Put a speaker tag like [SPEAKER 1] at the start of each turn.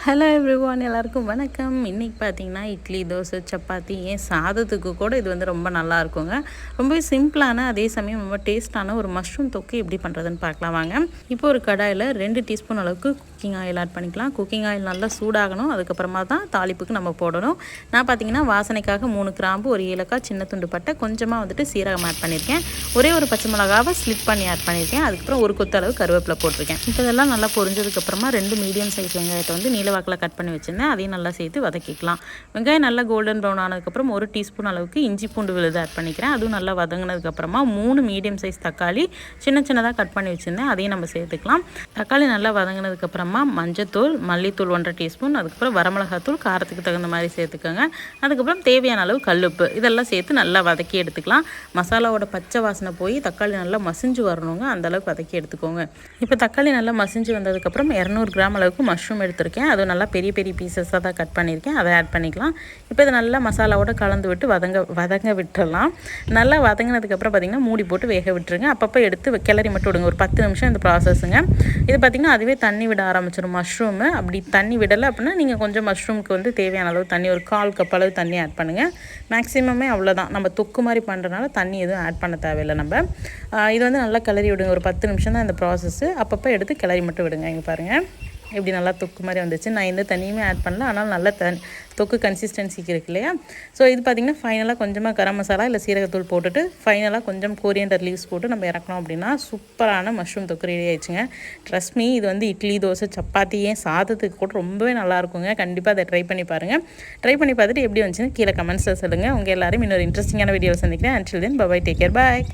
[SPEAKER 1] Hello everyone, எல்லாருக்கும் வணக்கம். இன்றைக்கி பார்த்தீங்கன்னா இட்லி, தோசை, சப்பாத்தி, ஏன் சாதத்துக்கு கூட இது வந்து ரொம்ப நல்லா இருக்குங்க. ரொம்பவே சிம்பிளான, அதே சமயம் ரொம்ப டேஸ்ட்டான ஒரு மஷ்ரூம் தொக்கு எப்படி பண்ணுறதுன்னு பார்க்கலாம் வாங்க. இப்போ ஒரு கடாயில் 2 டீஸ்பூன் அளவுக்கு குக்கிங் ஆயில் ஆட் பண்ணிக்கலாம். குக்கிங் ஆயில் நல்லா சூடாகணும். அதுக்கப்புறமா தான் தாளிப்புக்கு நம்ம போடணும். நான் பார்த்தீங்கன்னா வாசனைக்காக 3 கிராம்பு, ஒரு ஏலக்காய், சின்ன துண்டு பட்டை, கொஞ்சமாக வந்துட்டு சீரகம் ஆட் பண்ணியிருக்கேன். ஒரே ஒரு பச்சை மிளகாவை ஸ்லிப் பண்ணி ஆட் பண்ணியிருக்கேன். அதுக்கப்புறம் ஒரு கொத்து அளவு கருவேப்பிலை போட்டிருக்கேன். இப்போ இதெல்லாம் நல்லா பொரிஞ்சதுக்கப்புறமா 2 மீடியம் சைஸ் வெங்காயத்தை வந்து வாக்கில் கட் பண்ணி வச்சுருந்தேன். அதையும் நல்லா சேர்த்து வதக்கிக்கலாம். வெங்காயம் நல்லா கோல்டன் ப்ரௌன் ஆனதுக்கப்புறம் 1 டீஸ்பூன் அளவுக்கு இஞ்சி பூண்டு விழுது ஆட் பண்ணிக்கிறேன். அதுவும் நல்லா வதங்கினதுக்கப்புறமா 3 மீடியம் சைஸ் தக்காளி சின்னதாக கட் பண்ணி வச்சுருந்தேன். அதையும் நம்ம சேர்த்துக்கலாம். தக்காளி நல்லா வதங்கினதுக்கப்புறமா மஞ்சத்தூள், மல்லித்தூள் 1.5 டீஸ்பூன், அதுக்கப்புறம் வரமிளகாத்தூள் காரத்துக்கு தகுந்த மாதிரி சேர்த்துக்கோங்க. அதுக்கப்புறம் தேவையான அளவு கல்லுப்பு இதெல்லாம் சேர்த்து நல்லா வதக்கி எடுத்துக்கலாம். மசாலாவோட பச்சை வாசனை போய் தக்காளி நல்லா மசிஞ்சு வரணுங்க, அந்தளவுக்கு வதக்கி எடுத்துக்கோங்க. இப்போ தக்காளி நல்லா மசிஞ்சு வந்ததுக்கப்புறம் 200 கிராம் அளவுக்கு மஷ்ரூம் எடுத்திருக்கேன். அது நல்லா பெரிய பீசஸாக தான் கட் பண்ணியிருக்கேன். அதை ஆட் பண்ணிக்கலாம். இப்போ இதை நல்லா மசாலாவோட கலந்து விட்டு வதங்க விட்டுடலாம். நல்லா வதங்கினதுக்கப்புறம் பார்த்திங்கன்னா மூடி போட்டு வேக விட்டுருங்க. அப்பப்போ எடுத்து கிளறி மட்டும் விடுங்க. ஒரு 10 நிமிஷம் இந்த ப்ராசஸுங்க. இது பார்த்திங்கன்னா அதுவே தண்ணி விட ஆரம்பிச்சிடும் மஷ்ரூமு. அப்படி தண்ணி விடலை அப்படின்னா நீங்கள் கொஞ்சம் மஷ்ரூமுக்கு வந்து தேவையான அளவு தண்ணி, ஒரு 1/4 கப் அளவு தண்ணி ஆட் பண்ணுங்கள். மேக்ஸிமமே அவ்வளோதான். நம்ம தொக்கு மாதிரி பண்ணுறதுனால தண்ணி எதுவும் ஆட் பண்ண தேவையில்லை. நம்ம இது வந்து நல்லா கிளறி விடுங்க. ஒரு 10 நிமிஷம் தான் இந்த ப்ராசஸ்ஸு. அப்பப்போ எடுத்து கிளறி மட்டும் விடுங்க. இங்கே பாருங்கள் எப்படி நல்லா தொக்கு மாதிரி வந்துச்சு. நான் எந்த தண்ணியுமே ஆட் பண்ணல, ஆனால் நல்ல தொக்கு கன்சிஸ்டன்சிக்கு இருக்கு இல்லையா. ஸோ இது பார்த்திங்கன்னா ஃபைனலாக கொஞ்சமாக கரம் மசாலா இல்லை சீரகத்தூள் போட்டுட்டு ஃபைனலாக கொஞ்சம் கோரியண்டர் லீவ்ஸ் போட்டு நம்ம இறக்கணும் அப்படின்னா சூப்பரான மஷ்ரூம் தொக்கு ரெடி ஆயிடுச்சுங்க. ட்ரஸ்ட் மீ, இது வந்து இட்லி, தோசை, சப்பாத்தி, ஏன் சாதத்துக்கு கூட ரொம்பவே நல்லாயிருக்குங்க. கண்டிப்பாக அதை ட்ரை பண்ணி பாருங்கள். ட்ரை பண்ணி பார்த்துட்டு எப்படி வந்துச்சுன்னு கீழே கமெண்ட்ஸில் சொல்லுங்கள். உங்கள் எல்லாரும் இன்னொரு இன்ட்ரெஸ்டிங்கான வீடியோவில் சந்திக்கிறேன். Until then bye, take care, பாய்.